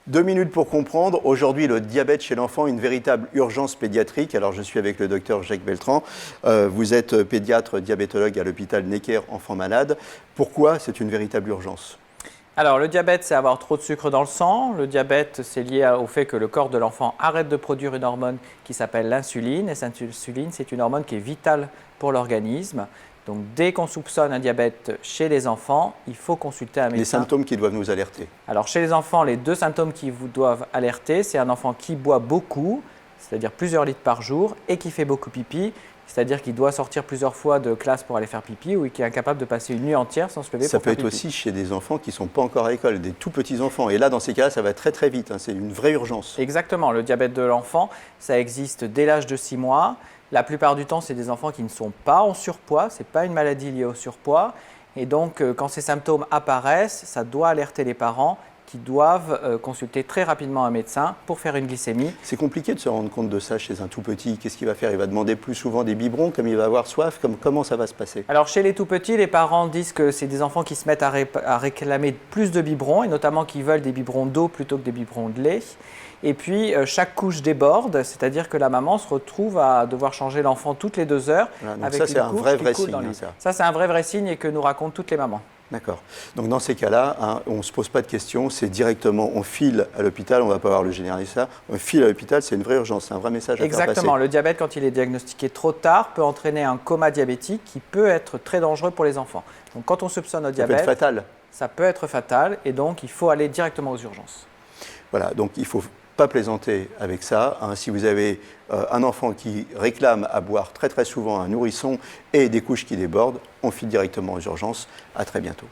2 minutes pour comprendre. Aujourd'hui, le diabète chez l'enfant, une véritable urgence pédiatrique. Alors, je suis avec le docteur Jacques Beltran. Vous êtes pédiatre diabétologue à l'hôpital Necker Enfants Malades. Pourquoi c'est une véritable urgence? Alors, le diabète, c'est avoir trop de sucre dans le sang. Le diabète, c'est lié au fait que le corps de l'enfant arrête de produire une hormone qui s'appelle l'insuline. Et cette insuline, c'est une hormone qui est vitale pour l'organisme. Donc, dès qu'on soupçonne un diabète chez les enfants, il faut consulter un médecin. Les symptômes qui doivent nous alerter. Alors, chez les enfants, les 2 symptômes qui vous doivent alerter, c'est un enfant qui boit beaucoup, c'est-à-dire plusieurs litres par jour, et qui fait beaucoup pipi, c'est-à-dire qu'il doit sortir plusieurs fois de classe pour aller faire pipi, ou qui est incapable de passer une nuit entière sans se lever pour faire pipi. Ça peut être aussi chez des enfants qui ne sont pas encore à l'école, des tout petits enfants. Et là, dans ces cas-là, ça va très très vite. C'est une vraie urgence. Exactement. Le diabète de l'enfant, ça existe dès l'âge de 6 mois. La plupart du temps, c'est des enfants qui ne sont pas en surpoids. Ce n'est pas une maladie liée au surpoids. Et donc, quand ces symptômes apparaissent, ça doit alerter les parents qui doivent consulter très rapidement un médecin pour faire une glycémie. C'est compliqué de se rendre compte de ça chez un tout petit. Qu'est-ce qu'il va faire? Il va demander plus souvent des biberons, comme il va avoir soif. Comment ça va se passer? Alors, chez les tout petits, les parents disent que c'est des enfants qui se mettent à réclamer plus de biberons, et notamment qui veulent des biberons d'eau plutôt que des biberons de lait. Et puis, chaque couche déborde, c'est-à-dire que la maman se retrouve à devoir changer l'enfant toutes les 2 heures. Voilà, donc avec ça, c'est un vrai signe. Ça, c'est un vrai signe et que nous racontent toutes les mamans. D'accord. Donc dans ces cas-là, on ne se pose pas de questions, c'est directement, on file à l'hôpital, on ne va pas avoir le généraliste ça, on file à l'hôpital, c'est une vraie urgence, c'est un vrai message à faire passer. Exactement, le diabète, quand il est diagnostiqué trop tard, peut entraîner un coma diabétique qui peut être très dangereux pour les enfants. Donc quand on soupçonne un diabète, ça peut être fatal. Ça peut être fatal et donc il faut aller directement aux urgences. Voilà, donc il ne faut pas plaisanter avec ça. Si vous avez un enfant qui réclame à boire très très souvent un nourrisson et des couches qui débordent, on file directement aux urgences. À très bientôt.